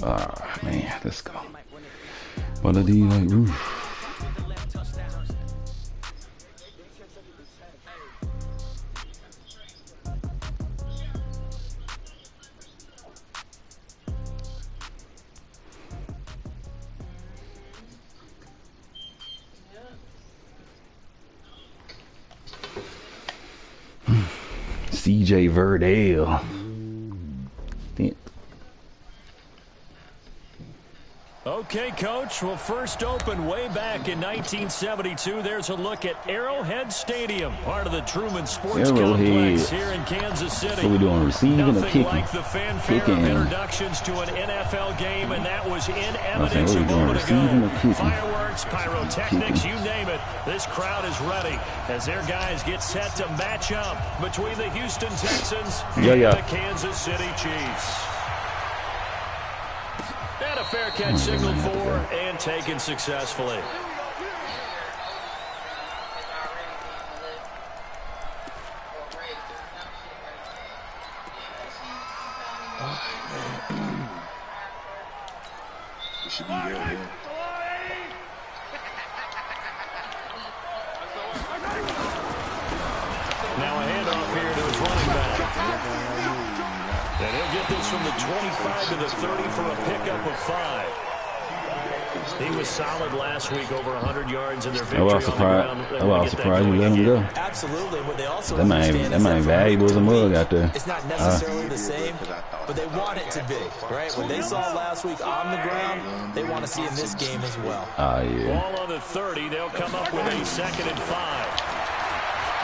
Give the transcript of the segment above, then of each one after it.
Ah, man, let's go. What are these like? Oof. CJ Verdale. Okay, Coach. Well, first opened way back in 1972. There's a look at Arrowhead Stadium, part of the Truman Sports Complex here in Kansas City. What are we doing? Receiving or kicking? Nothing like the fanfare of introductions to an NFL game, and that was in evidence a moment ago. Fireworks, pyrotechnics, you name it. This crowd is ready as their guys get set to match up between the Houston Texans and the Kansas City Chiefs. And a fair catch signaled for and taken successfully. It should be there, man. Now a handoff here to his running back. And he'll get this from the 25 to the 30 for a pickup of 5. He was solid last week, over 100 yards in their victory on the ground. I was surprised you let him go. Absolutely, but they also that man valuable as a mug out there. It's not necessarily the same, but they want it to be, right? What they saw last week on the ground, they want to see in this game as well. Yeah. Ball on the 30, they'll come up with a 2nd and 5.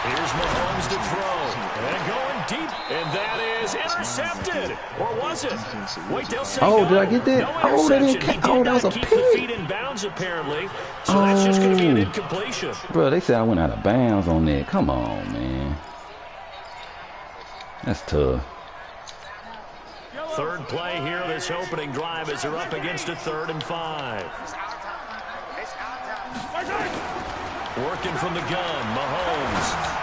Here's Mahomes to throw. And going deep. And that is intercepted. Or was it? Wait, they'll say no. Did I get that? No They didn't catch. That was a keep the feet in bounds, apparently. So that's just going to be an incompletion. Bro, they said I went out of bounds on that. Come on, man. That's tough. Third play here, this opening drive, as they're up against a 3rd and 5. Working from the gun, Mahomes.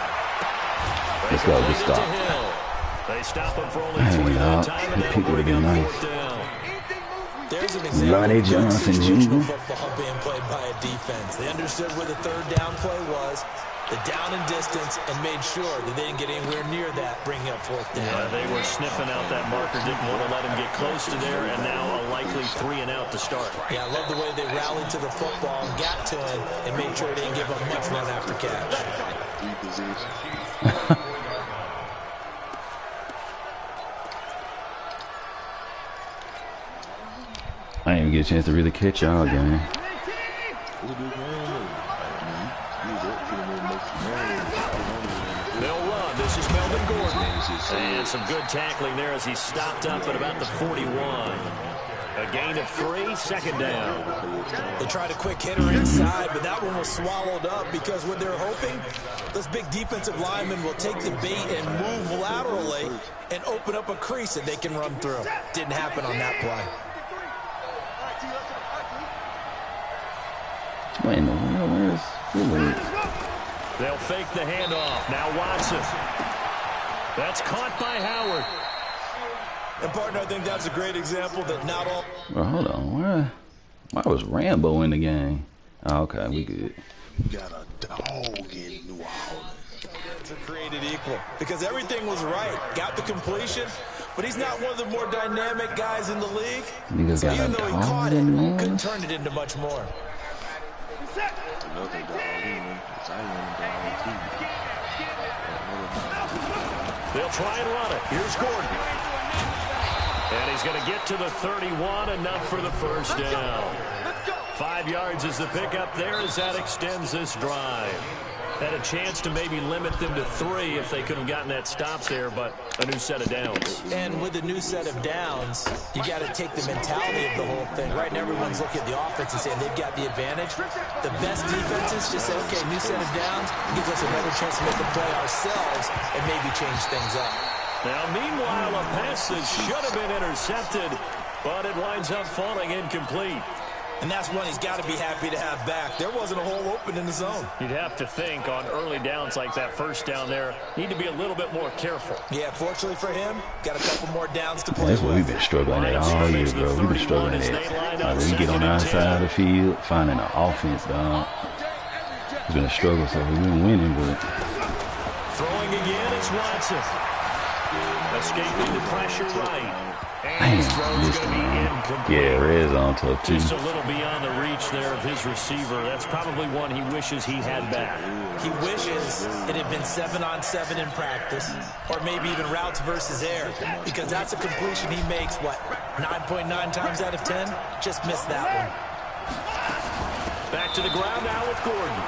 Let's go, good stop. They stop him for only 3 that time, and they'll bring up 4th down. There's an example of situational football being played by a defense. They understood where the 3rd down play was, the down and distance, and made sure that they didn't get anywhere near that, bringing up 4th down. Yeah, they were sniffing out that marker, didn't want to let him get close to there, and now a likely 3 and out to start. Yeah, I love the way they rallied to the football and got to him and made sure they didn't give up much run after catch. I didn't even get a chance to really catch y'all game. They'll run. This is Melvin Gordon. And some good tackling there as he stopped up at about the 41. A gain of 3, 2nd down. They tried a quick hitter inside, but that one was swallowed up because what they're hoping, those big defensive linemen will take the bait and move laterally and open up a crease that they can run through. Didn't happen on that play. What in the world? Where's Philly? They'll fake the handoff. Now Watson. That's caught by Howard. And, partner, I think that's a great example that not all... Well, hold on. Why was Rambo in the game? Oh, okay, we good. You got a dog in New Orleans. ...are created equal. Because everything was right. Got the completion, but he's not one of the more dynamic guys in the league. Niggas so got even a though he dog caught it, in couldn't turn it into much more. Another dog in. I want a dog too. They'll try and run it. Here's Gordon. And he's going to get to the 31, enough for the 1st down. 5 yards is the pickup there as that extends this drive. Had a chance to maybe limit them to 3 if they could have gotten that stop there, but a new set of downs. And with a new set of downs, you got to take the mentality of the whole thing. Right now, everyone's looking at the offense and saying they've got the advantage. The best defenses just say, okay, new set of downs gives us another chance to make a play ourselves and maybe change things up. Now, meanwhile, a pass that should have been intercepted, but it winds up falling incomplete. And that's one he's got to be happy to have back. There wasn't a hole open in the zone. You'd have to think on early downs like that first down there, need to be a little bit more careful. Yeah, fortunately for him, got a couple more downs to play That's what with. we've been struggling at all year, bro. We've been struggling at. Like, when we get on our side of the field, finding an offense, dog. It's been a struggle, so we've been winning, but... Throwing again, it's Watson. Escaping the pressure right. And his throw's going to be incomplete. Yeah, red zone tough, too. Just a little beyond the reach there of his receiver. That's probably one he wishes he had back. He wishes it had been 7-on-7 in practice, or maybe even routes versus air, because that's a completion he makes, what, 9.9 times out of 10? Just missed that one. Back to the ground now with Gordon.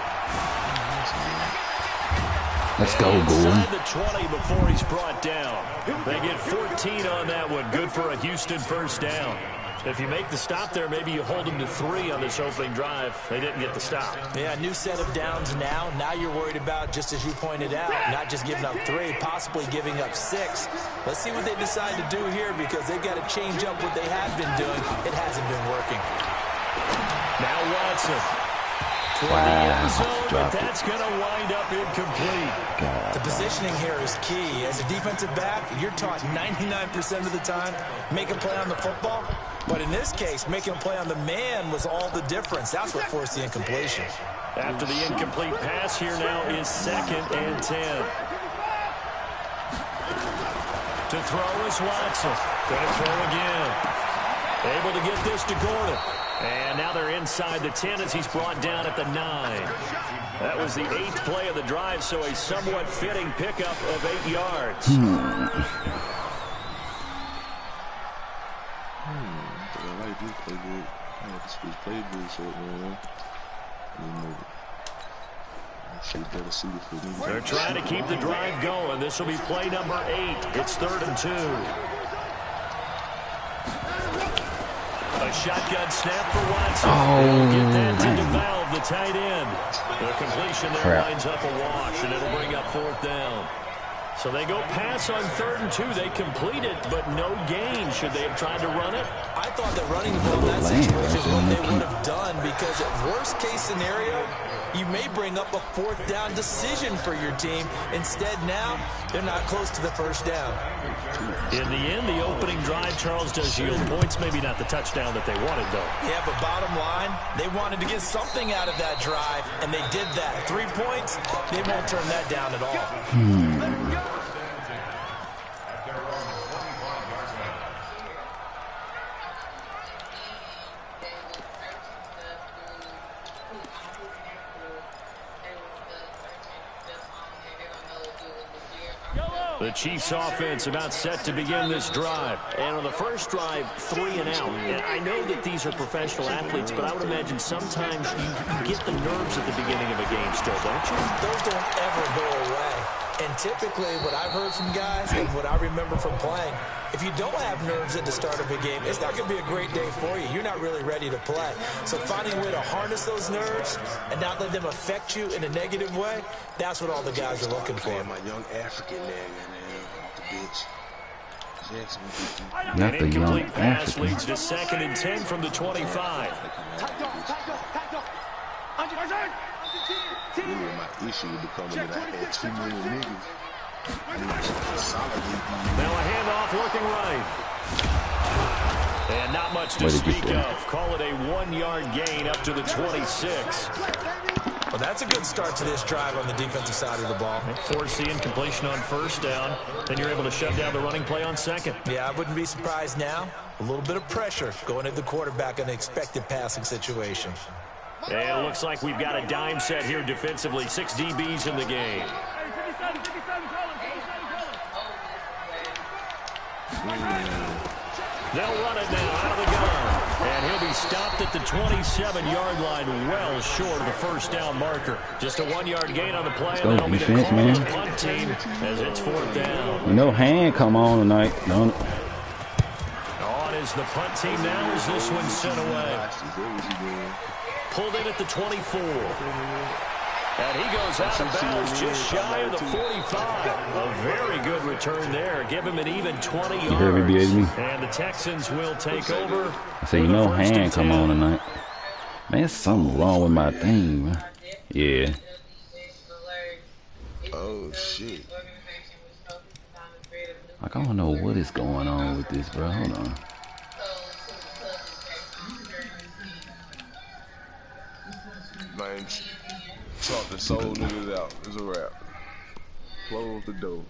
Let's go, Gordon. Inside the 20 before he's brought down. They get 14 on that one. Good for a Houston first down. If you make the stop there, maybe you hold them to 3 on this opening drive. They didn't get the stop. Yeah, new set of downs now. Now you're worried about, just as you pointed out, not just giving up 3, possibly giving up 6. Let's see what they decide to do here, because they've got to change up what they have been doing. It hasn't been working. Now Watson. Wow, but that's going to wind up incomplete. God, the positioning here is key. As a defensive back, you're taught 99% of the time, make a play on the football. But in this case, making a play on the man was all the difference. That's what forced the incompletion. After the incomplete pass, here now is 2nd and 10. To throw is Watson. Going to throw again. Able to get this to Gordon. And now they're inside the 10 as he's brought down at the 9. That was the 8th play of the drive, so a somewhat fitting pickup of 8 yards. They're trying to keep the drive going. This will be play number 8. It's 3rd and 2. A shotgun snap for Watson. They'll get that to DeValve, the tight end. The completion there lines up a wash, and it'll bring up 4th down. So they go pass on 3rd and 2. They complete it, but no gain. Should they have tried to run it? I thought that running the ball in that situation is what they would have done, because at worst case scenario, you may bring up a 4th down decision for your team. Instead, now, they're not close to the first down. In the end, the opening drive, Charles, does yield points. Maybe not the touchdown that they wanted, though. Yeah, but bottom line, they wanted to get something out of that drive, and they did that. 3 points, they won't turn that down at all. The Chiefs offense about set to begin this drive. And on the first drive, 3 and out. And I know that these are professional athletes, but I would imagine sometimes you get the nerves at the beginning of a game still, don't you? Those don't ever go away. And typically what I've heard from guys and what I remember from playing, if you don't have nerves at the start of a game, it's not going to be a great day for you. You're not really ready to play. So finding a way to harness those nerves and not let them affect you in a negative way, that's what all the guys are looking for. My young African man, the bitch. Not the young incomplete pass African. leads to 2nd and 10 from the 25. Really, my issue with becoming that I had too many niggas. Now a handoff looking right. And not much to speak of. Call it a 1-yard gain up to the 26. Well, that's a good start to this drive on the defensive side of the ball. Force the incompletion on 1st down. Then you're able to shut down the running play on 2nd. Yeah, I wouldn't be surprised now. A little bit of pressure going at the quarterback in an expected passing situation. And it looks like we've got a dime set here defensively. 6 DBs in the game. They'll run it now out of the gun. And he'll be stopped at the 27-yard line, well short of the first down marker. Just a 1-yard gain on the play. Let's go, defense, man. The punt team as it's 4th down. We know hand come on tonight, don't it? On is the punt team now as this one's sent away. Pulled in at the 24. And he goes out of bounds just shy of the 45. A very good return there. Give him an even 20 yards. You heard me, baby. And the Texans will take over. I say, you know, hand come on tonight. Man, something wrong with my thing, man. Yeah. Oh, shit. Like, I don't know what is going on with this, bro. Hold on. Man, talk the soul niggas out. It's a wrap. Close the door.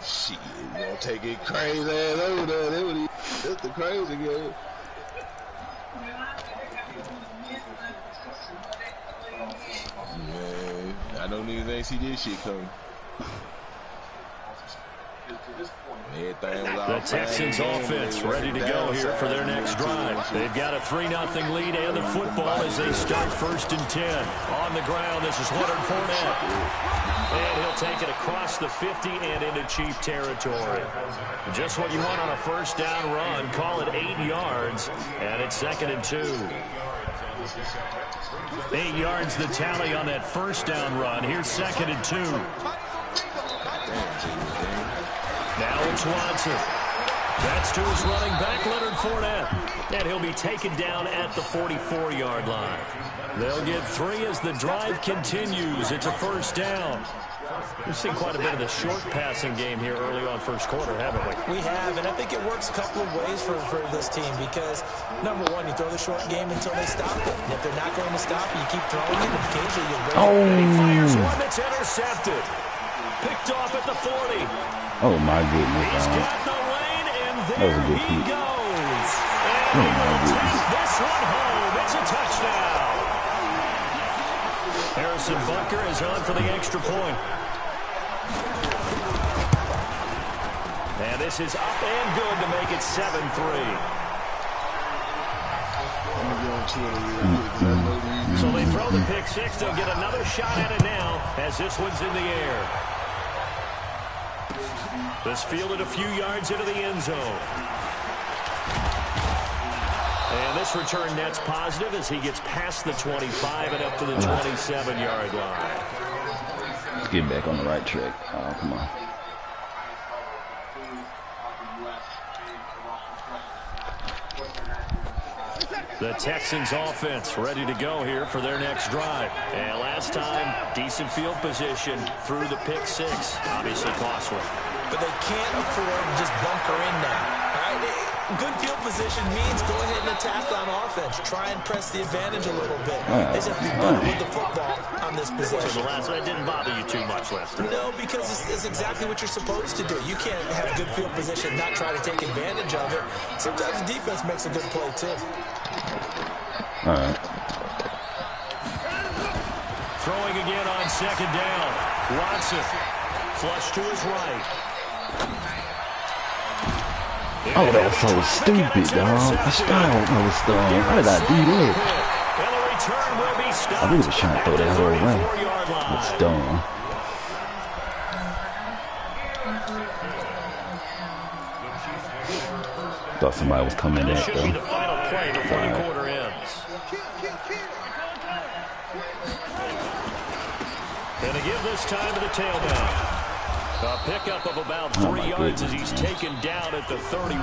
Shit, you gonna take it crazy ass over there. That's the crazy game. Man, I don't even ain't see this shit coming. The Texans offense ready to go here for their next drive. They've got a 3-0 lead and the football as they start 1st and 10. On the ground, this is Leonard Fournette. And he'll take it across the 50 and into Chief territory. Just what you want on a 1st down run. Call it 8 yards, and it's 2nd and 2. 8 yards the tally on that 1st down run. Here's 2nd and 2. Now it's Watson. That's to his running back, Leonard Fournette. And he'll be taken down at the 44-yard line. They'll get 3 as the drive continues. It's a 1st down. We've seen quite a bit of the short passing game here early on 1st quarter, haven't we? We have, and I think it works a couple of ways for this team because, number one, you throw the short game until they stop it. And if they're not going to stop it, you keep throwing it, and occasionally you'll break it. And he fires one that's intercepted. Picked off at the 40. Oh, my goodness. He's got the lane, and That there was a good he kick. goes. Oh, And my he'll goodness. take this one home. It's a touchdown. Harrison Butker is on for the extra point. And this is up and good to make it 7-3. So they throw the pick six. They'll get another shot at it now as this one's in the air. This fielded a few yards into the end zone. And this return net's positive as he gets past the 25 and up to the 27-yard line. Let's get back on the right track. Oh, come on. The Texans offense ready to go here for their next drive. And last time, decent field position through the pick six. Obviously costly. But they can't afford to just bunker in now. All right? Good field position means go ahead and attack on offense. Try and press the advantage a little bit. They just have to be better with the football on this possession. The last one didn't bother you too much last time. No, because it's exactly what you're supposed to do. You can't have good field position and not try to take advantage of it. Sometimes the defense makes a good play, too. All right. Throwing again on 2nd down. Watson. Flush to his right. Oh, that was so stupid, dog. I was dumb. How did I do that? I really was trying to throw that whole way. That's dumb. Thought somebody was coming at Should be the though. final play before the quarter ends. And to give this time to the tailback. A pickup of about 3 yards as he's taken down at the 31.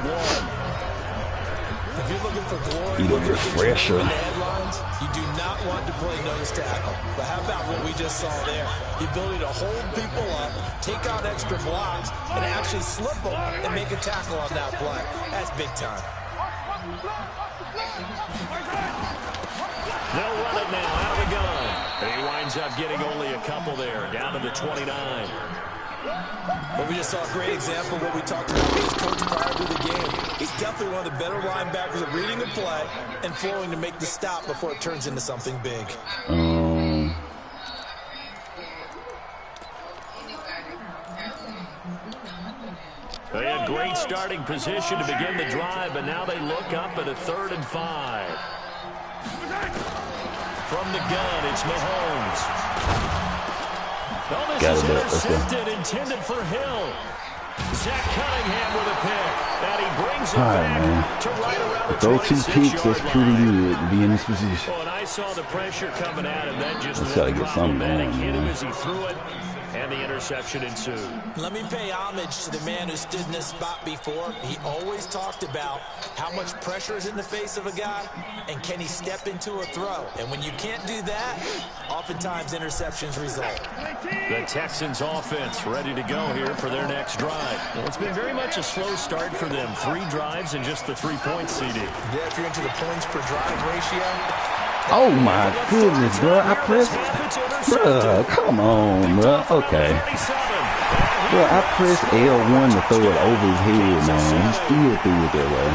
If you're looking for glory, Even refresher. in the headlines, you do not want to play nose tackle. But how about what we just saw there? The ability to hold people up, take out extra blocks, and actually slip them and make a tackle on that play. That's big time. They'll run it now out of the gun. And he winds up getting only a couple there, down to the 29. But we just saw a great example of what we talked about with his coach prior to the game. He's definitely one of the better linebackers at reading the play and flowing to make the stop before it turns into something big. They had great starting position to begin the drive, but now they look up at a 3rd and 5. From the gun, it's Mahomes. Oh, this is intercepted, intended for Hill. Zach Cunningham with a pick. And he brings it back to right around the 26-yard line. Throw 2 picks, that's pretty good to be in this position. Well, guy saw the pressure coming at him. That just Let's gotta get something problematic. going, Hit him man. as he threw it, and the interception ensued. Let me pay homage to the man who stood in this spot before. He always talked about how much pressure is in the face of a guy, and can he step into a throw. And when you can't do that, oftentimes interceptions result. The Texans offense ready to go here for their next drive. Well, it's been very much a slow start for them. 3 drives and just the 3 points, CD. Yeah, if you're into the points per drive ratio. Oh my goodness, bro! I pressed, bro. Come on, bro. Okay, bro. I pressed L1 to throw it over his head, man. He still threw it that way.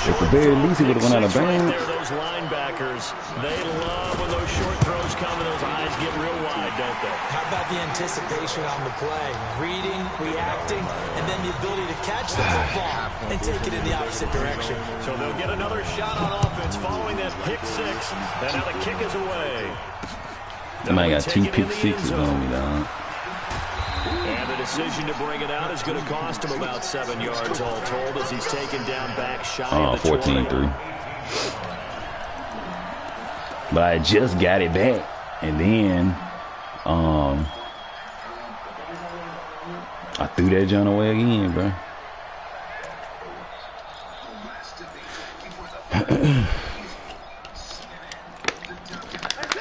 At the very least, he would have went out of bounds. Those linebackers, they love when those short throws come and those eyes get real wide, don't they? How about the anticipation on the play? Reading, reacting, and then the ability to catch the football and take it in the opposite direction. So they'll get another shot on offense following that pick 6, and now the kick is away. I got 2 pick 6s on me, dog. And the decision to bring it out is going to cost him about 7 yards all told as he's taken down back shy of the 14-3. But I just got it back, and then I threw that joint away again, bro.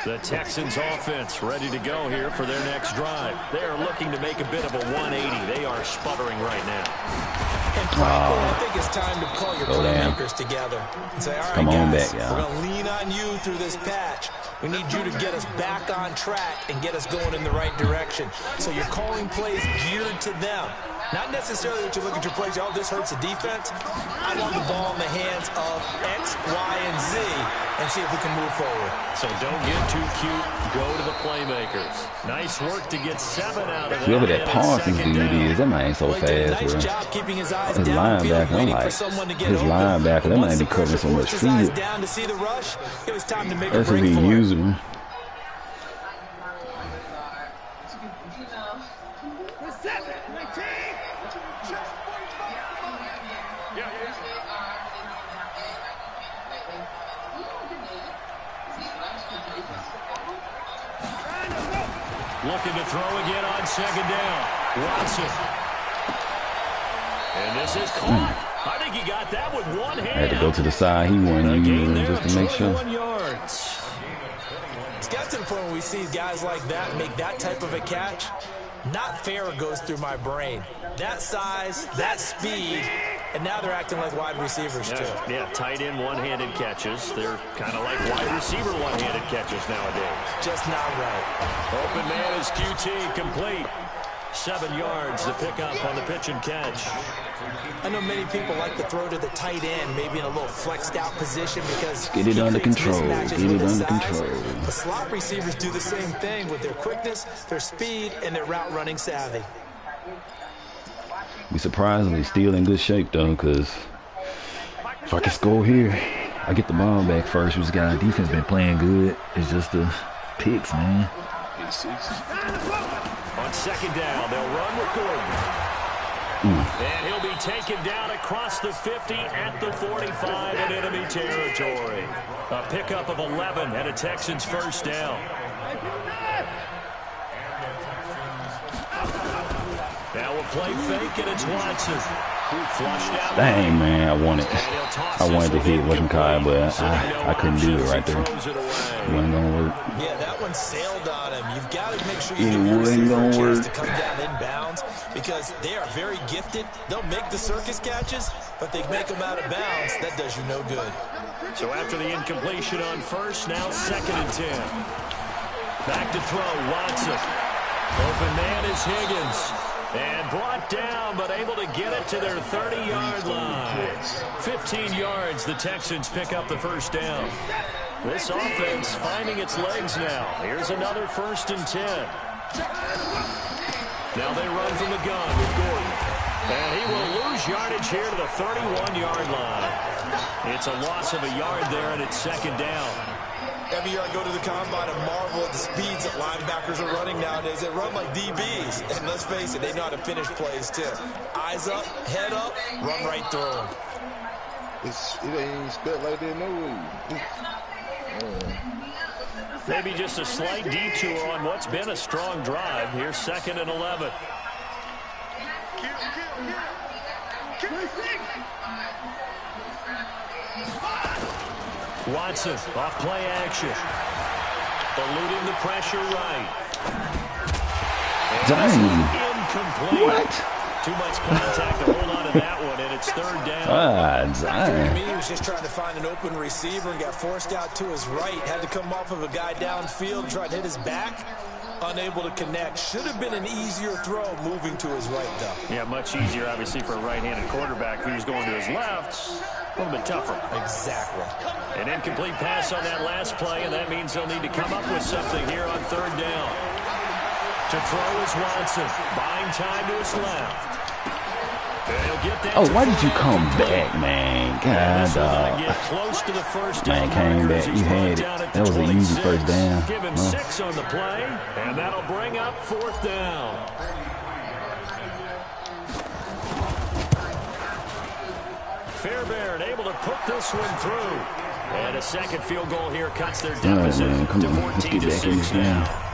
The Texans offense ready to go here for their next drive. They are looking to make a bit of a 180. They are sputtering right now. And frankly, I think it's time to call your playmakers together and say, all right, come on guys, back, y'all. we're going to lean on you through this patch. We need you to get us back on track and get us going in the right direction. So you're calling plays geared to them. Not necessarily that you look at your plays, oh, this hurts the defense. I want the ball in the hands of X, Y, and Z and see if we can move forward. So don't get too cute. Go to the playmakers. Nice work to get 7 out of that. Whoever that Parsons dude is, that man ain't so fast, nice bro. job keeping his eyes His downfield, linebacker, I'm waiting like, for someone to get his open. linebacker, that Once man be the covering so pressure much forced his eyes field. down to see the rush, it was time to make a That's what break he for it. using. Looking to throw again on 2nd down. Watson. And this is caught. I think he got that with one hand. I had to go to the side he wasn't using just to make sure. 21 yards. It's got to the point where we see guys like that make that type of a catch. Not fair goes through my brain. That size, that speed, and now they're acting like wide receivers too. Yeah, tight end one-handed catches. They're kind of like wide receiver one-handed catches nowadays. Just not right. Open man is QT, complete. 7 yards, the pickup on the pitch and catch. I know many people like to throw to the tight end, maybe in a little flexed out position because Get it under control. Get it under control. The slot receivers do the same thing with their quickness, their speed, and their route running savvy. We surprisingly still in good shape though, because if I can score here, I get the ball back first. We just got our defense been playing good. It's just the picks, man. On 2nd down, they'll run with Gordon. And he'll be taken down across the 50 at the 45 in enemy territory. A pickup of 11 and a Texans 1st down. Now we'll play fake, and it's Watson. Flushed out. Dang, man, I wanted to hit wasn't Kai, but I couldn't do it right there. It wasn't gonna work. Yeah, that one sailed on him. You've got to make sure you It give your wasn't receiver a gonna chance work. to come down inbounds because they are very gifted. They'll make the circus catches, but they make them out of bounds. That does you no good. So after the incompletion on 1st, now 2nd and 10. Back to throw, Watson. Open man is Higgins. And brought down, but able to get it to their 30-yard line. 15 yards, the Texans pick up the 1st down. This offense finding its legs now. Here's another 1st and 10. Now they run from the gun with Gordon. And he will lose yardage here to the 31-yard line. It's a loss of a yard there, and it's 2nd down. Every year I go to the combine and marvel at the speeds that linebackers are running nowadays. They run like DBs. And let's face it, they know how to finish plays too. Eyes up, head up, run right through them. It ain't spelled like that, no way. Maybe just a slight detour on what's been a strong drive. Here's 2nd and 11. Watson off play action. Eluding the pressure right. Dang. Incomplete. What? Too much contact to hold on to that one, and it's 3rd down. Dang. He was just trying to find an open receiver and got forced out to his right. Had to come off of a guy downfield, try to hit his back. Unable to connect. Should have been an easier throw moving to his right, though. Yeah, much easier, obviously, for a right-handed quarterback. If he was going to his left, a little bit tougher. Exactly. An incomplete pass on that last play, and that means they'll need to come up with something here on 3rd down. To throw is Watson. Buying time to his left. Oh, why did you come back, man? God, man, came back. You had it. That was an easy first down. Give him 6 on the play, and that'll bring up 4th down. Fairbairn able to put this one through. And a second field goal here cuts their deficit to 14-6 now.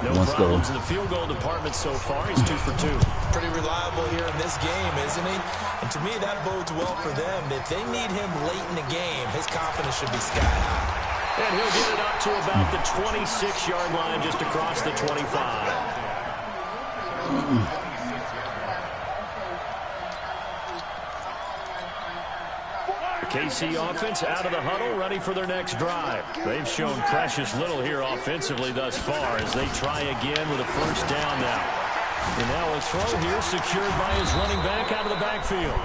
No problems in the field goal department so far. He's 2 for 2. Pretty reliable here in this game, isn't he? And to me, that bodes well for them. If they need him late in the game, his confidence should be sky high. And he'll get it up to about the 26-yard line, just across the 25. KC offense out of the huddle, ready for their next drive. They've shown precious little here offensively thus far as they try again with a 1st down now. And now a throw here secured by his running back out of the backfield.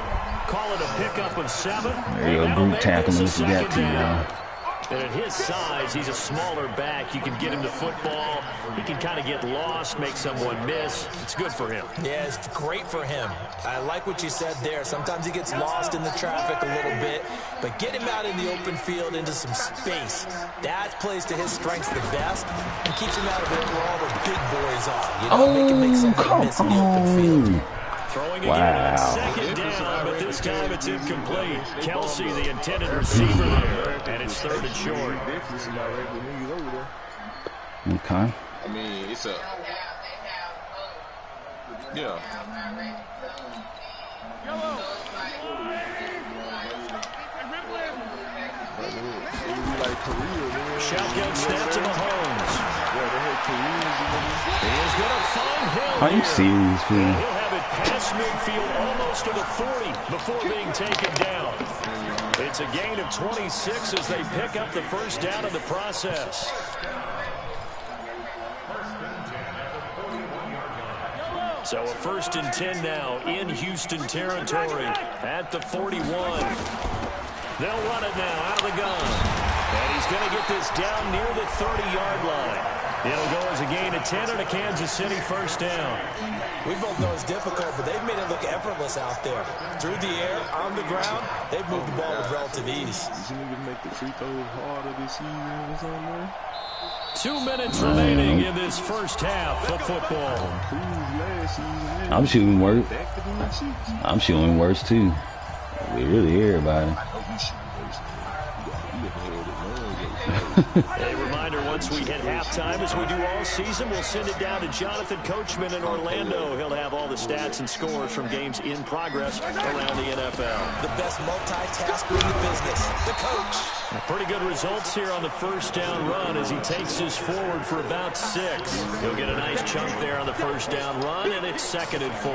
Call it a pickup of 7. There you go, group tackle him if you got to, y'all. And at his size, he's a smaller back. You can get him to football. He can kind of get lost, make someone miss. It's good for him. Yeah, it's great for him. I like what you said there. Sometimes he gets lost in the traffic a little bit, but get him out in the open field into some space. That plays to his strengths the best and keeps him out of it where all the big boys are. You know, make someone miss in the open field. Throwing again on 2nd down, but this time it's incomplete. Kelsey, the intended receiver there, and it's 3rd and short. Okay. I mean, it's a... Yeah. Shotgun snap to Mahomes. He is going to find him. Are you serious, He'll have it past midfield, almost to the 40 before being taken down. It's a gain of 26 as they pick up the 1st down in the process. So a 1st and 10 now in Houston territory at the 41. They'll run it now out of the gun. And he's going to get this down near the 30-yard line. It'll go as a gain of 10 and a Kansas City 1st down. We both know it's difficult, but they've made it look effortless out there. Through the air, on the ground, they've moved the ball with relative ease. You need to make the free throws harder this season or something. 2 minutes remaining in this 1st half of football. I'm shooting worse. I'm shooting worse, too. Really, everybody. A reminder, once we hit halftime, as we do all season, we'll send it down to Jonathan Coachman in Orlando. He'll have all the stats and scores from games in progress around the NFL. The best multitasker in the business, the coach. Pretty good results here on the 1st down run as he takes this forward for about 6. He'll get a nice chunk there on the 1st down run, and it's 2nd and 4.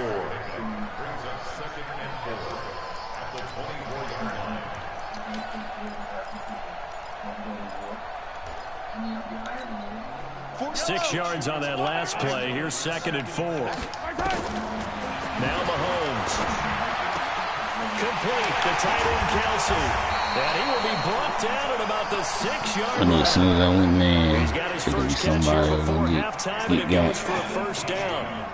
6 yards on that last play. Here's 2nd and 4. Now Mahomes. Complete. The tight end, Kelsey. And he will be brought down at about the 6-yard line. I mean, as soon as I went, man, he's got his first catch here before halftime, and it goes for a 1st down.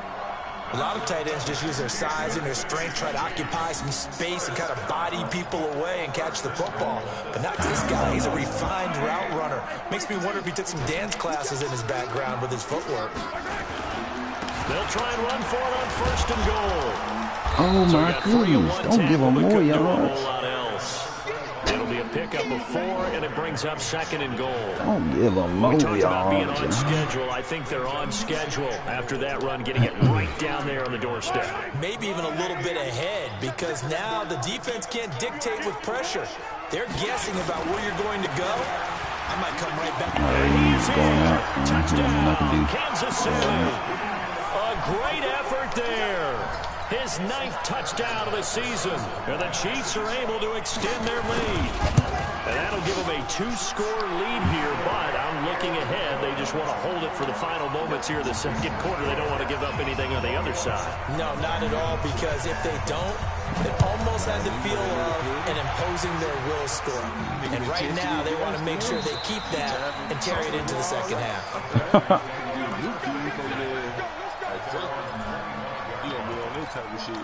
A lot of tight ends just use their size and their strength, try to occupy some space and kind of body people away and catch the football. But not this guy. He's a refined route runner. Makes me wonder if he took some dance classes in his background with his footwork. They'll try and run for it on 1st and goal. Oh, my goodness. Don't give them more, y'all. It'll be a pickup of 4, and it brings up 2nd and goal. Don't give them low We talked about being yards. on schedule. I think they're on schedule after that run, getting it right down there on the doorstep. Maybe even a little bit ahead, because now the defense can't dictate with pressure. They're guessing about where you're going to go. I might come right back. He's going out. Touchdown, Kansas City. A great effort there. His 9th touchdown of the season. And the Chiefs are able to extend their lead. And that'll give them a 2-score lead here, but I'm looking ahead. They just want to hold it for the final moments here of the second quarter. They don't want to give up anything on the other side. No, not at all, because if they don't, it almost had the feel of an imposing their will score. And right now, they want to make sure they keep that and carry it into the second half. Type of shit.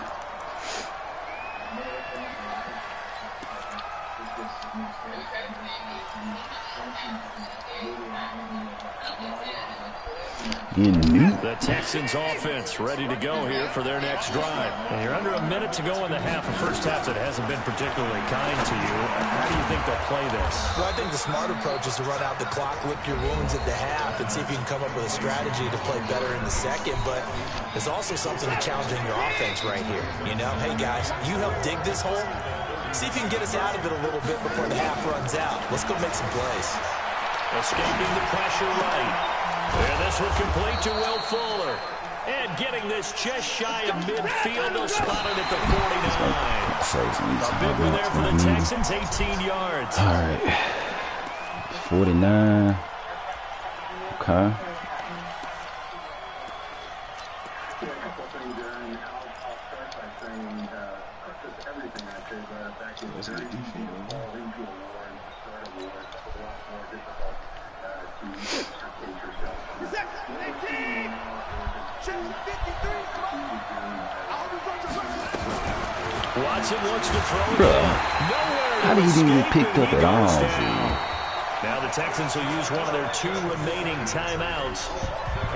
The Texans offense ready to go here for their next drive. And you're under a minute to go in the half, a first half that hasn't been particularly kind to you. How do you think they'll play this? Well, I think the smart approach is to run out the clock, lick your wounds at the half, and see if you can come up with a strategy to play better in the second. But there's also something to challenging your offense right here. You know, hey, guys, you help dig this hole. See if you can get us out of it a little bit before the half runs out. Let's go make some plays. Escaping the pressure right. And this will complete to Will Fuller. And getting this just shy of midfield, they'll spot it at the 49. A big one there for the Texans, 18 yards. All right. 49. Okay. Watson looks to throw it. How did he even get picked up at all? Now the Texans will use one of their 2 remaining timeouts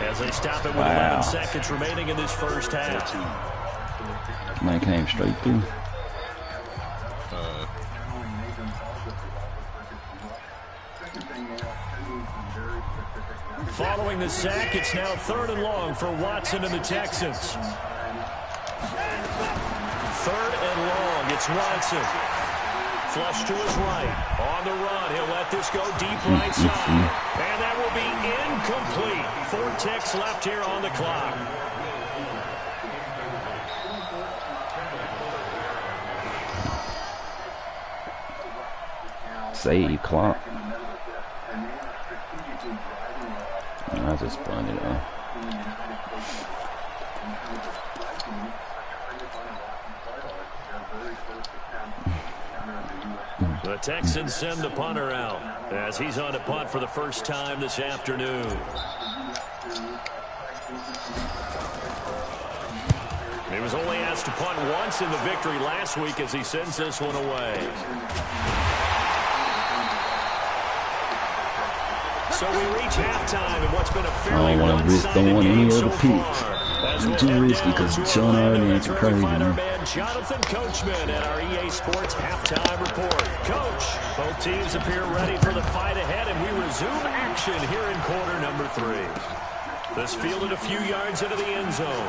as they stop it with 11 seconds remaining in this first half. Man came straight through. Following the sack, it's now 3rd and long for Watson and the Texans. 3rd and long, it's Watson. Flush to his right. On the run, he'll let this go deep right side. And that will be incomplete. 4 ticks left here on the clock. Save clock. I just spun it off. The Texans send the punter out as he's on to punt for the first time this afternoon. He was only asked to punt once in the victory last week as he sends this one away. So we reach halftime in what's been a fairly one-sided game so far. It's too risky because Sean already answered crazy. Our man Jonathan Coachman at our EA Sports halftime report. Coach, both teams appear ready for the fight ahead, and we resume action here in quarter number 3. This fielded a few yards into the end zone.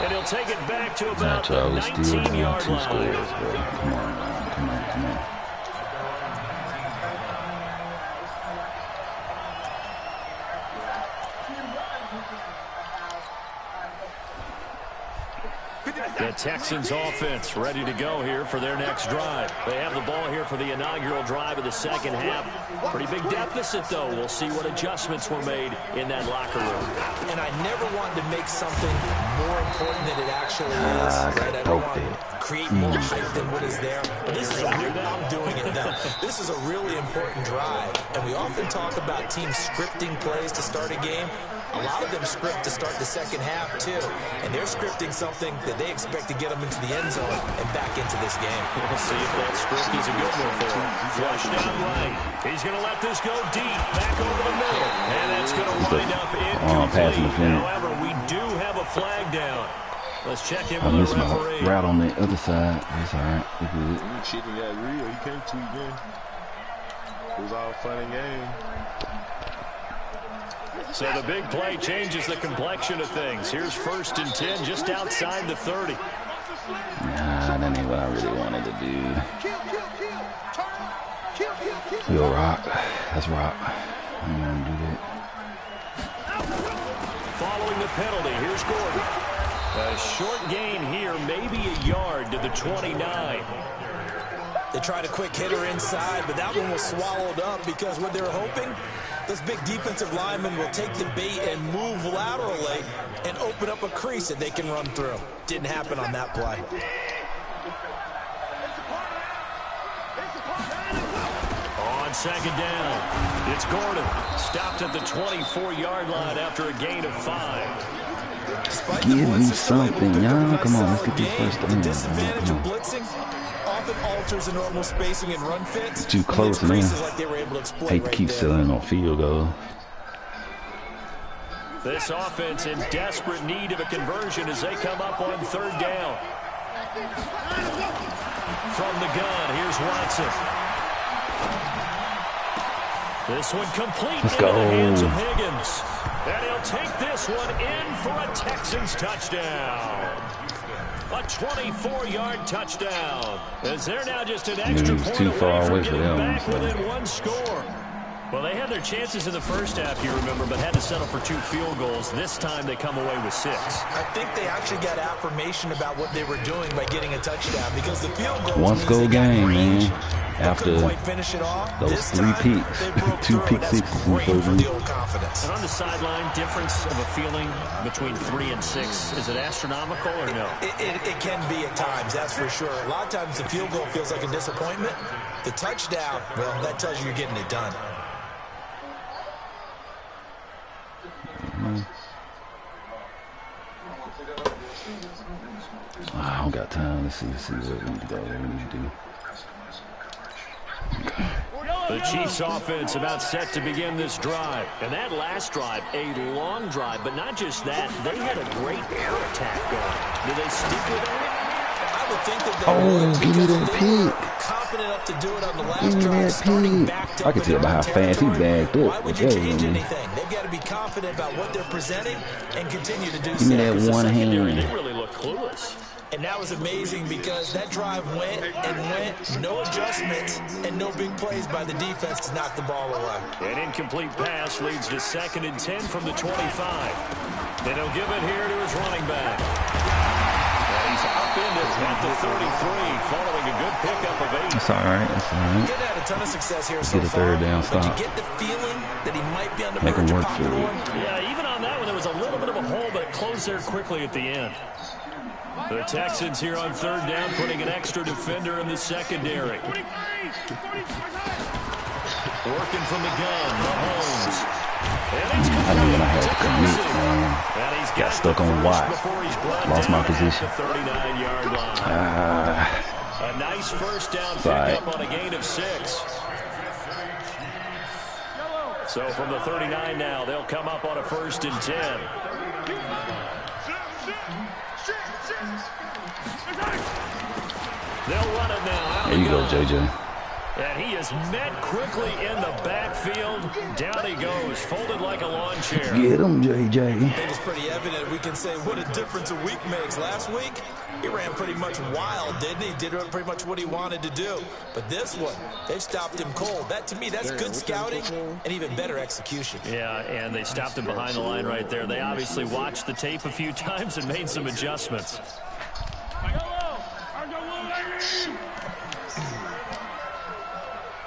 And he'll take it back to about the 19-yard line. Come on, come on, come on. The Texans offense ready to go here for their next drive. They have the ball here for the inaugural drive of the second half. Pretty big deficit, though. We'll see what adjustments were made in that locker room. And I never wanted to make something more important than it actually is. Right? I don't want to create more hype than what is there. But this is I'm doing it now. This is a really important drive. And we often talk about teams scripting plays to start a game. A lot of them script to start the second half, too. And they're scripting something that they expect to get them into the end zone and back into this game. We'll see if that script is a good one for him. Flush down right. He's going to let this go deep, back over the middle. And that's going to wind up incomplete. However, we do have a flag down. Let's check in I with missed the my referee. route on the other side. It's all right. We're good. Chicken got real. He came to again. It was all fun and game. So the big play changes the complexion of things. Here's 1st and 10 just outside the 30. Nah, that ain't what I really wanted to do. We'll rock. That's rock. I don't want to do that. Following the penalty, here's Gordon. A short gain here, maybe a yard to the 29. They tried a quick hitter inside, but that one was swallowed up because what they were hoping, those big defensive linemen will take the bait and move laterally and open up a crease that they can run through. Didn't happen on that play. On 2nd down, it's Gordon. Stopped at the 24-yard line after a gain of 5. Give me something, y'all. Come on, let's get this first down. The disadvantage of blitzing often alters the normal spacing and run fits. Too close, man. Like they were able to exploit Hate to keep selling on field goal. This offense in desperate need of a conversion as they come up on 3rd down. From the gun, here's Watson. This one complete Let's into go. the hands of Higgins. And he'll take this one in for a Texans touchdown. A 24-yard touchdown. As they're now just an extra point too far away away from for getting them, back so. within 1 score. Well, they had their chances in the first half, you remember, but had to settle for 2 field goals. This time they come away with 6. I think they actually got affirmation about what they were doing by getting a touchdown because the field goal One score game, man. After finish it off. those 3 picks, 2 pick sixes in the first one. Confidence. And on the sideline, difference of a feeling between 3 and 6, is it astronomical or no? It can be at times, that's for sure. A lot of times the field goal feels like a disappointment. The touchdown, well, that tells you you're getting it done. I don't got time. Let's see what we need to go. What we need to do. The Chiefs offense about set to begin this drive. And that last drive, a long drive, but not just that. They had a great air attack going. Do they stick with that? I would think that they would, give me that pick. Confident enough to do it on the last drive, starting backed up. I can tell by how fast he bagged up. Why would you change anything? They've got to be confident about what they're presenting and continue to do so. Give me that one hand. They really look clueless. And that was amazing because that drive went and went, no adjustments, and no big plays by the defense to knock the ball away. An incomplete pass leads to 2nd and 10 from the 25. Then he'll give it here to his running back. And he's upended at the 33 following a good pickup of 8. That's all right. That's all right. He's had a ton of success here so Get a far, 3rd down but stop. you get the feeling that he might be on the Make him verge of work popping for it. one. Yeah, even on that one, there was a little bit of a hole, but it closed there quickly at the end. The Texans here on 3rd down, putting an extra defender in the secondary. Working from the gun, Mahomes. I knew when I had to commit, man. Got stuck on Y. Lost my position. 39-yard line. A nice first down pickup on a gain of 6. So from the 39 now, they'll come up on a 1st and 10. They'll run it now. There you go, JJ. And he is met quickly in the backfield. Down he goes, folded like a lawn chair. Get him, JJ. It was pretty evident. We can say what a difference a week makes. Last week, he ran pretty much wild, didn't he? Did pretty much what he wanted to do. But this one, they stopped him cold. That, to me, that's good scouting and even better execution. Yeah, and they stopped him behind the line right there. They obviously watched the tape a few times and made some adjustments.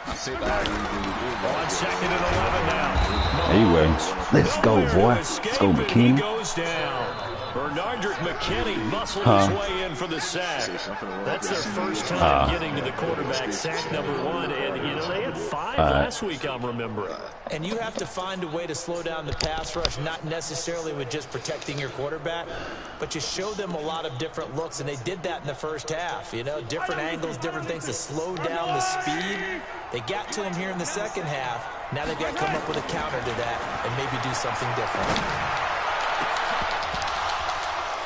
I said On 2nd and 11 now. Anyway, let's go, boy. Let's go, McKinney. He goes down. Bernardrick McKinney muscled his way in for the sack. That's their first time getting to the quarterback, sack number 1. And, you know, they had 5 last week, I'm remembering. And you have to find a way to slow down the pass rush, not necessarily with just protecting your quarterback, but you show them a lot of different looks, and they did that in the first half. You know, different angles, different things to slow down the speed. They got to him here in the second half. Now they've got to come up with a counter to that and maybe do something different.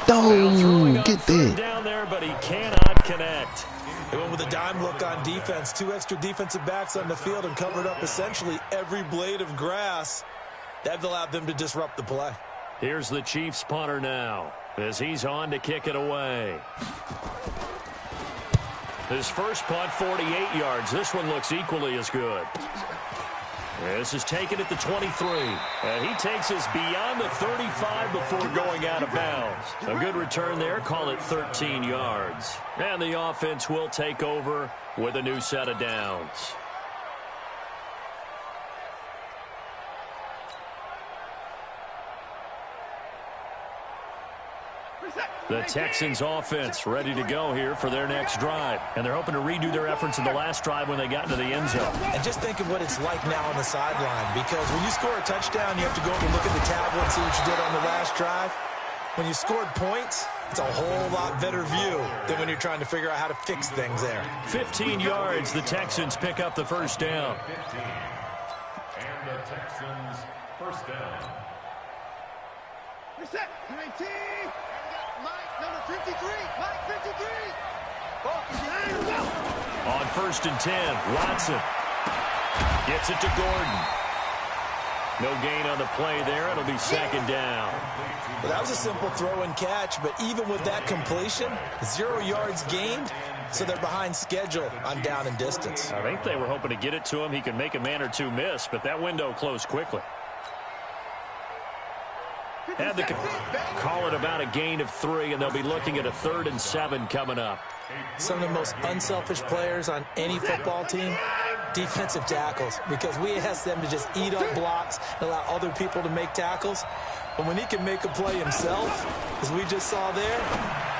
Don't get that. Down there, but he cannot connect. They went with a dime look on defense. 2 extra defensive backs on the field and covered up essentially every blade of grass. That allowed them to disrupt the play. Here's the Chiefs punter now as he's on to kick it away. His first punt, 48 yards. This one looks equally as good. This is taken at the 23. And he takes us beyond the 35 before going out of bounds. A good return there. Call it 13 yards. And the offense will take over with a new set of downs. The Texans offense ready to go here for their next drive. And they're hoping to redo their efforts in the last drive when they got into the end zone. And just think of what it's like now on the sideline. Because when you score a touchdown, you have to go over and look at the tablet and see what you did on the last drive. When you scored points, it's a whole lot better view than when you're trying to figure out how to fix things there. 15 yards, the Texans pick up the first down. And the Texans first down. Reset. 19. Mike, number 53. Mike, 53. On 1st and 10, Watson gets it to Gordon. No gain on the play there. It'll be 2nd down. Well, that was a simple throw and catch, but even with that completion, 0 yards gained, so they're behind schedule on down and distance. I think they were hoping to get it to him. He could make a man or two miss, but that window closed quickly. And they could call it about a gain of 3, and they'll be looking at a 3rd and 7 coming up. Some of the most unselfish players on any football team, defensive tackles, because we ask them to just eat up blocks and allow other people to make tackles. But when he can make a play himself, as we just saw there,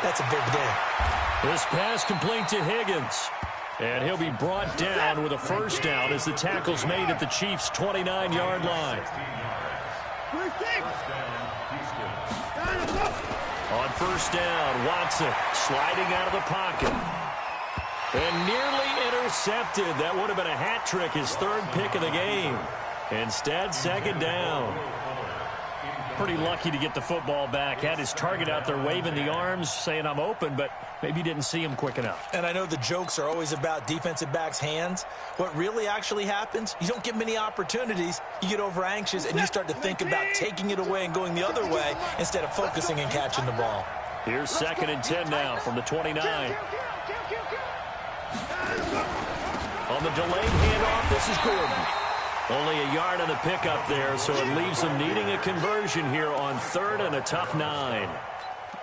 that's a big day. This pass complete to Higgins. And he'll be brought down with a first down as the tackle's made at the Chiefs' 29-yard line. On 1st down, Watson sliding out of the pocket. And nearly intercepted. That would have been a hat trick, his 3rd pick of the game. Instead, 2nd down. Pretty lucky to get the football back. Had his target out there waving the arms, saying I'm open, but maybe didn't see him quick enough. And I know the jokes are always about defensive backs' hands. What really actually happens, you don't get many opportunities. You get over anxious and you start to think about taking it away and going the other way instead of focusing and catching the ball. Here's 2nd and 10 now from the 29. On the delayed handoff, this is Gordon. Only a yard on the pickup there, so it leaves them needing a conversion here on 3rd and a tough 9.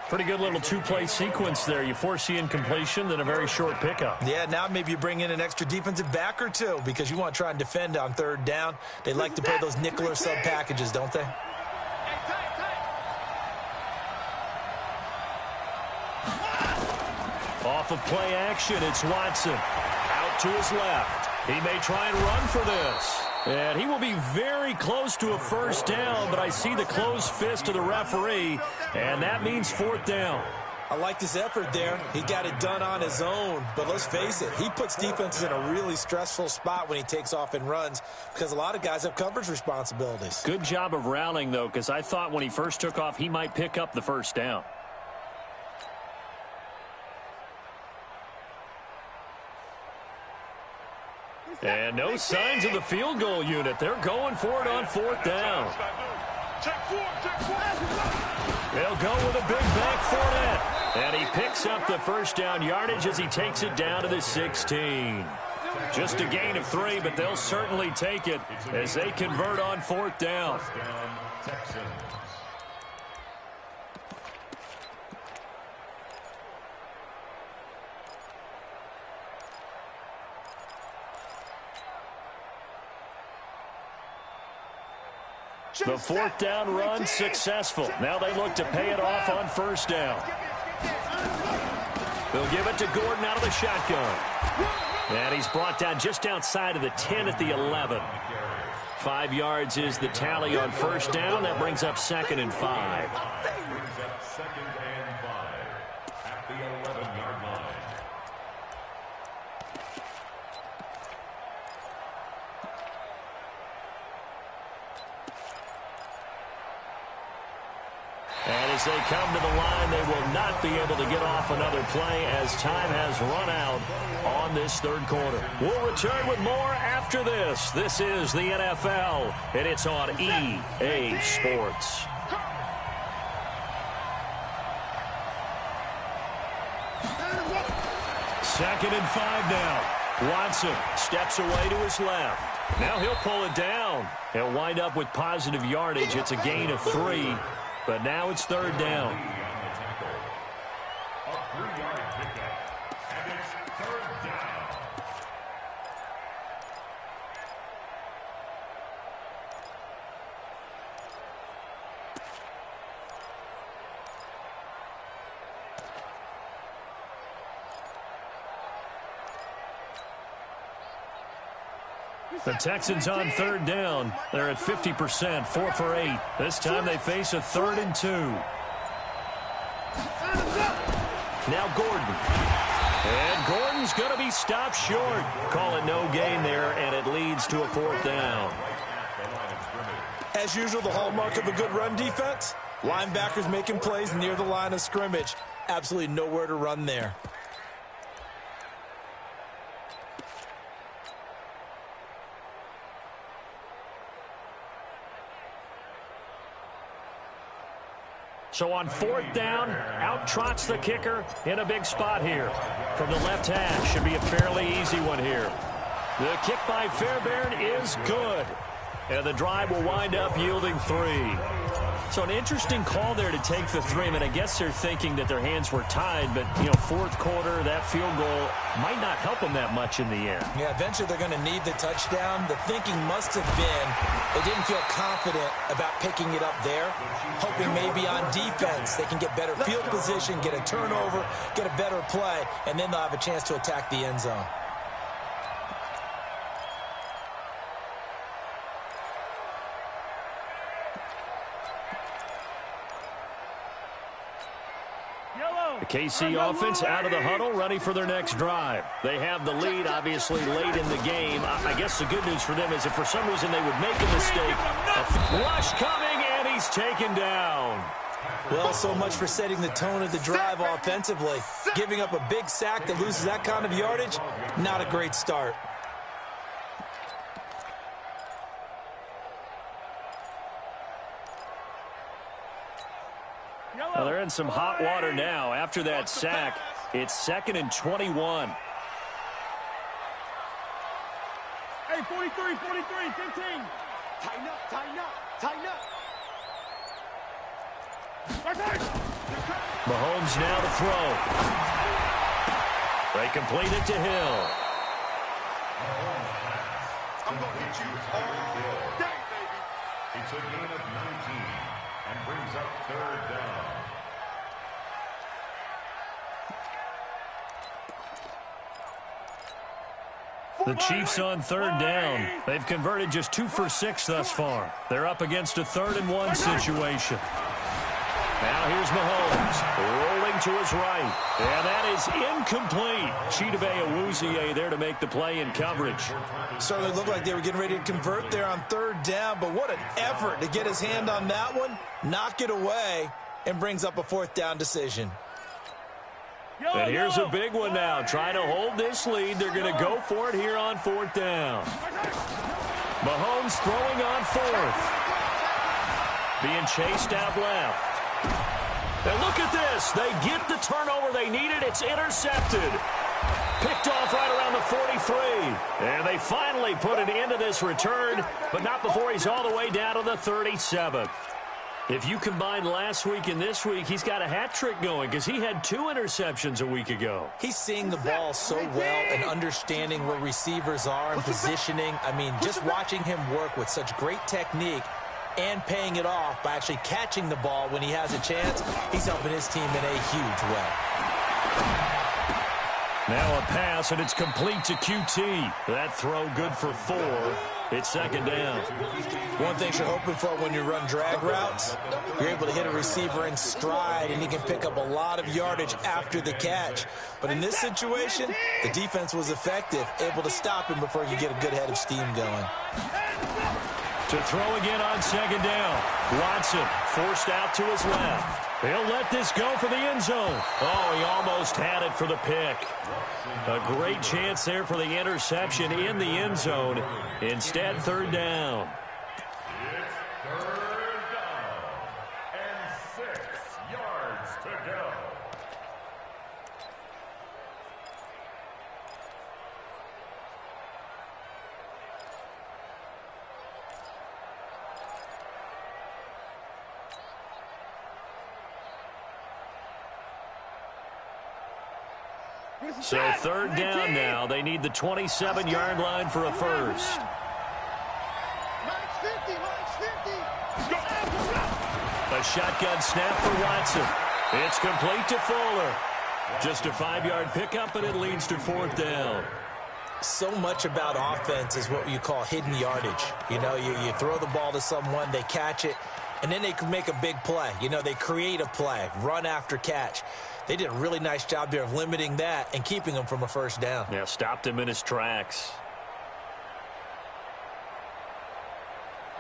Pretty good little 2-play sequence there. You force the incompletion, then a very short pickup. Yeah, now maybe you bring in an extra defensive back or two because you want to try and defend on 3rd down. They like to play those nickel or sub packages, don't they? Off of play action, it's Watson. Out to his left. He may try and run for this. And he will be very close to a first down, but I see the closed fist of the referee, and that means 4th down. I liked his effort there. He got it done on his own. But let's face it, he puts defenses in a really stressful spot when he takes off and runs because a lot of guys have coverage responsibilities. Good job of rallying, though, because I thought when he first took off, he might pick up the first down. And no signs of the field goal unit. They're going for it on 4th down. They'll go with a big back Fournette. And he picks up the first down yardage as he takes it down to the 16. Just a gain of 3, but they'll certainly take it as they convert on 4th down. The 4th down run successful. Now they look to pay it off on 1st down. They'll give it to Gordon out of the shotgun. And he's brought down just outside of the 10 at the 11. 5 yards is the tally on 1st down. That brings up 2nd and 5. At the 11-yard line. And As they come to the line, they will not be able to get off another play as time has run out on this third quarter. We'll return with more after this. This is the NFL, and it's on EA Sports. Second and 5 now. Watson steps away to his left. Now he'll pull it down. He'll wind up with positive yardage. It's a gain of 3, but now it's third down. A 3-yard pickup, and it's third down. The Texans on third down. They're at 50%, 4 for 8. This time they face a 3rd and 2. Now Gordon. And Gordon's going to be stopped short. Call it no gain there, and it leads to a 4th down. As usual, the hallmark of a good run defense, linebackers making plays near the line of scrimmage. Absolutely nowhere to run there. So on 4th down, out trots the kicker in a big spot here. From the left hash, should be a fairly easy one here. The kick by Fairbairn is good. And the drive will wind up yielding 3. So an interesting call there to take the 3. I mean, I guess they're thinking that their hands were tied, but, you know, 4th quarter, that field goal might not help them that much in the end. Yeah, eventually they're going to need the touchdown. The thinking must have been they didn't feel confident about picking it up there, hoping maybe on defense they can get better field position, get a turnover, get a better play, and then they'll have a chance to attack the end zone. The KC offense out of the huddle, ready for their next drive. They have the lead, obviously, late in the game. I guess the good news for them is if for some reason they would make a mistake, a rush coming, and he's taken down. Well, so much for setting the tone of the drive offensively. Giving up a big sack that loses that kind of yardage, not a great start. Well, they're in some hot water now. After that sack, it's 2nd and 21. Hey, 43, 15. Tighten up. Mahomes now to throw. They complete it to Hill. I'm going to hit you all day, baby. It's a gain of 19 and brings up third down. The Chiefs on third down. They've converted just 2 for 6 thus far. They're up against a 3rd and 1 situation. Now here's Mahomes rolling to his right. And that is incomplete. Chidobe Awuzie there to make the play in coverage. Certainly looked like they were getting ready to convert there on 3rd down, but what an effort to get his hand on that one, knock it away, and brings up a 4th down decision. And here's a big one now. Trying to hold this lead. They're going to go for it here on 4th down. Mahomes throwing on 4th. Being chased out left. And look at this. They get the turnover they needed. It's intercepted. Picked off right around the 43. And they finally put an end to this return, but not before he's all the way down to the 37. If you combine last week and this week, he's got a hat trick going because he had 2 interceptions a week ago. He's seeing the ball so well and understanding where receivers are and positioning. I mean, just watching him work with such great technique and paying it off by actually catching the ball when he has a chance, he's helping his team in a huge way. Now a pass, and it's complete to QT. That throw good for 4. It's 2nd down. One thing you're hoping for when you run drag routes, you're able to hit a receiver in stride, and he can pick up a lot of yardage after the catch. But in this situation, the defense was effective, able to stop him before you get a good head of steam going. To throw again on 2nd down. Watson forced out to his left. He'll let this go for the end zone. Oh, he almost had it for the pick. A great chance there for the interception in the end zone. Instead, third down. It's third down and 6 yards to go. So third down now. They need the 27-yard line for a first. Mike's 50, Mike's 50. A shotgun snap for Watson. It's complete to Fuller. Just a 5-yard pickup, and it leads to fourth down. So much about offense is what you call hidden yardage. You know, you throw the ball to someone, they catch it, and then they can make a big play. You know, they create a play, run after catch. They did a really nice job there of limiting that and keeping him from a first down. Yeah, stopped him in his tracks.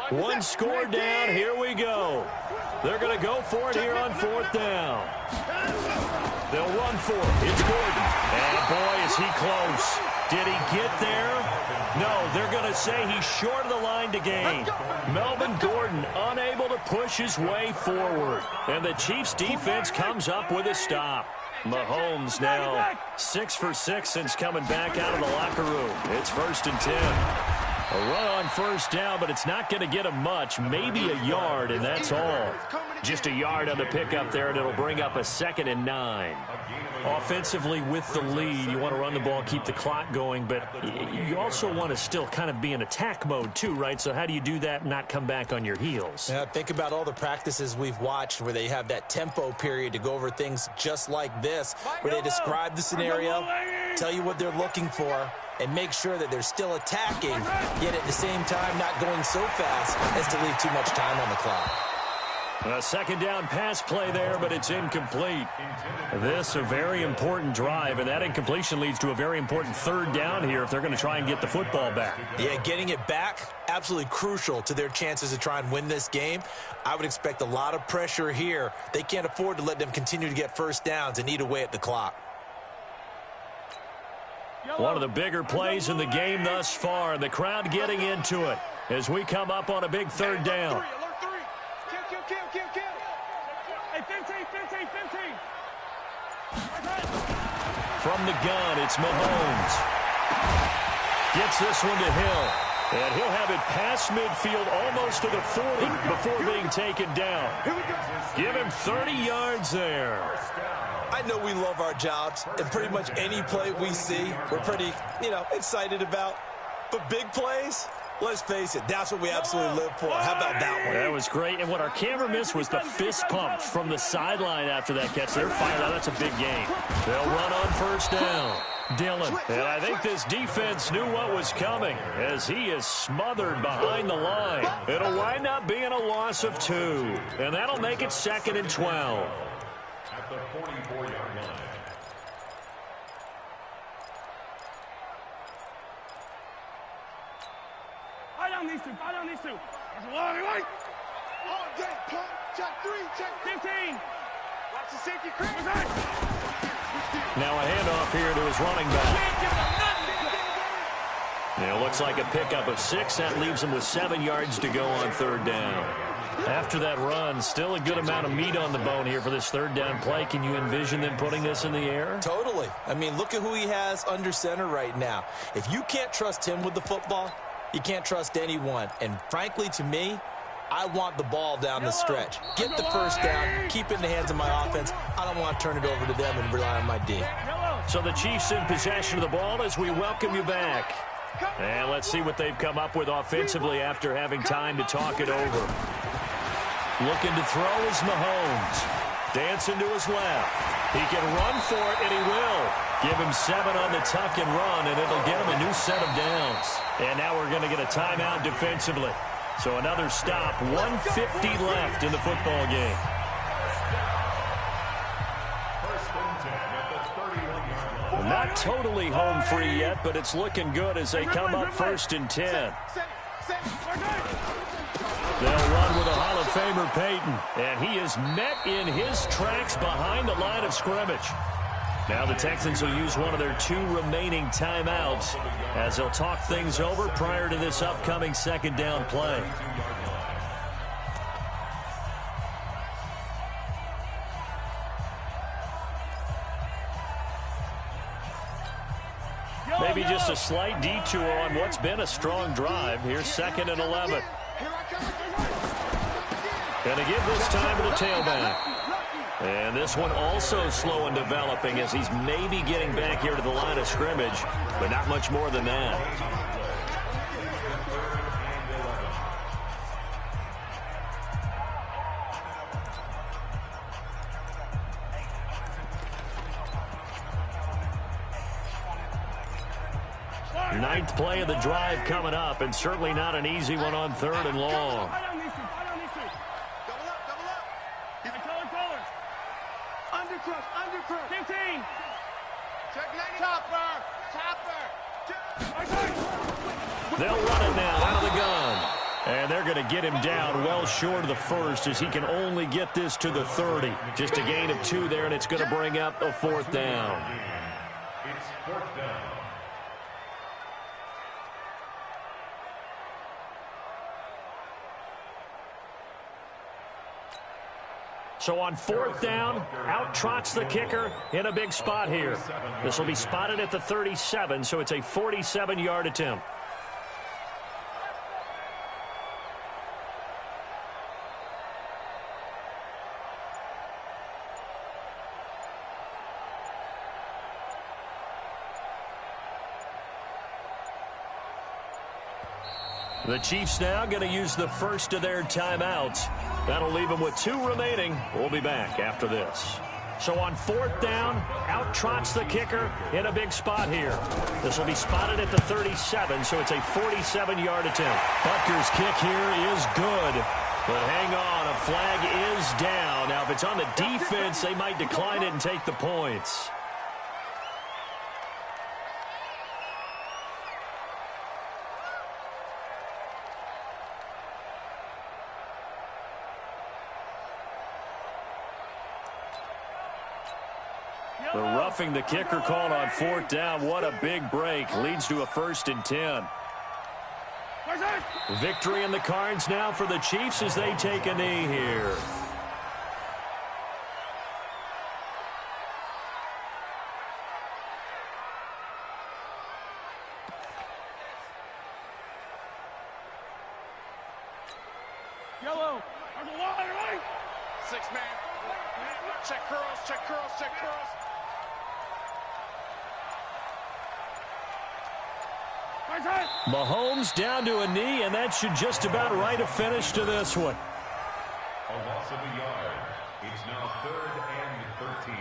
One score down. Here we go. They're going to go for it here on fourth down. They'll run for it. It's Gordon. And boy, is he close. Did he get there? No, they're going to say he's short of the line to gain. Melvin Gordon unable to push his way forward. And the Chiefs defense comes up with a stop. Mahomes now 6 for 6 since coming back out of the locker room. It's 1st and 10. A run on first down, but it's not going to get him much. Maybe a yard, and that's all. Just a yard on the pickup there, and it'll bring up a 2nd and 9. Offensively with the lead, you want to run the ball, keep the clock going, but you also want to still kind of be in attack mode too, right? So how do you do that and not come back on your heels? Yeah, think about all the practices we've watched where they have that tempo period to go over things just like this, where they describe the scenario, tell you what they're looking for, and make sure that they're still attacking, yet at the same time not going so fast as to leave too much time on the clock. A second down pass play there, but it's incomplete. This a very important drive, and that incompletion leads to a very important third down here if they're going to try and get the football back. Yeah, getting it back, absolutely crucial to their chances to try and win this game. I would expect a lot of pressure here. They can't afford to let them continue to get first downs and eat away at the clock. One of the bigger plays in the game thus far, and the crowd getting into it as we come up on a big third down. From the gun, it's Mahomes. Gets this one to Hill. And he'll have it past midfield almost to the 40 before being taken down. Give him 30 yards there. I know we love our jobs, and pretty much any play we see, we're pretty, excited about. But big plays, let's face it, that's what we absolutely live for. How about that one? That was great. And what our camera missed was the fist pump from the sideline after that catch. They're fired out. That's a big game. They'll run on first down. Dillon. And I think this defense knew what was coming as he is smothered behind the line. It'll wind up being a loss of 2. And that'll make it 2nd and 12. At the 44-yard line. Fire on these two. That's a long way. All day, pump. Check 3, check 15. Watch the safety creep. Now a handoff here to his running back. It looks like a pickup of 6. That leaves him with 7 yards to go on third down. After that run, still a good amount of meat on the bone here for this third down play. Can you envision them putting this in the air? Totally. I mean, look at who he has under center right now. If you can't trust him with the football, you can't trust anyone. And frankly, to me, I want the ball down the stretch. Get the first down, keep it in the hands of my offense. I don't want to turn it over to them and rely on my D. So the Chiefs in possession of the ball as we welcome you back. And let's see what they've come up with offensively after having time to talk it over. Looking to throw is Mahomes. Dancing to his left. He can run for it, and he will. Give him 7 on the tuck and run, and it'll get him a new set of downs. And now we're going to get a timeout defensively. So another stop, 1:50 left in the football game. Well, not totally home free yet, but it's looking good as they come up 1st and 10. They'll run with a hollow Famer Peyton. And he is met in his tracks behind the line of scrimmage. Now the Texans will use one of their 2 remaining timeouts as they'll talk things over prior to this upcoming second down play. Maybe just a slight detour on what's been a strong drive. Here's 2nd and 11. Going to give this time to the tailback. And this one also slow in developing as he's maybe getting back here to the line of scrimmage, but not much more than that. Ninth play of the drive coming up, and certainly not an easy one on 3rd and long. Undercross, 15. Check 90. Topper. They'll run it now out of the gun. And they're going to get him down well short of the first as he can only get this to the 30. Just a gain of 2 there, and it's going to bring up a 4th down. It's 4th down. So on 4th down, out trots the kicker in a big spot here. This will be spotted at the 37, so it's a 47-yard attempt. The Chiefs now going to use the first of their timeouts. That'll leave them with 2 remaining. We'll be back after this. So on 4th down, out trots the kicker in a big spot here. This will be spotted at the 37, so it's a 47-yard attempt. Butker's kick here is good. But hang on, a flag is down. Now, if it's on the defense, they might decline it and take the points. The roughing the kicker called on 4th down. What a big break. Leads to a 1st and 10. Victory in the cards now for the Chiefs as they take a knee here. Yellow. 6 man. Check curls, check curls, check curls. Mahomes down to a knee, and that should just about write a finish to this one. A loss of a yard. It's now 3rd and 13.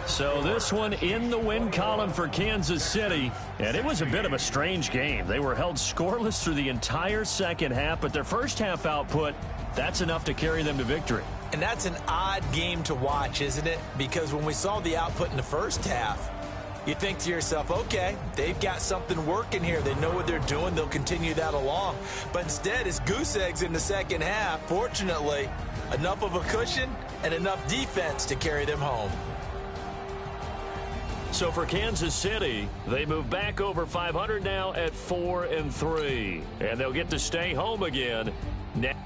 So this one in the win column for Kansas City, and it was a bit of a strange game. They were held scoreless through the entire second half, but their first half output, that's enough to carry them to victory. And that's an odd game to watch, isn't it? Because when we saw the output in the first half, you think to yourself, okay, they've got something working here. They know what they're doing. They'll continue that along. But instead, it's goose eggs in the second half. Fortunately, enough of a cushion and enough defense to carry them home. So for Kansas City, they move back over 500 now at 4-3. And they'll get to stay home again next.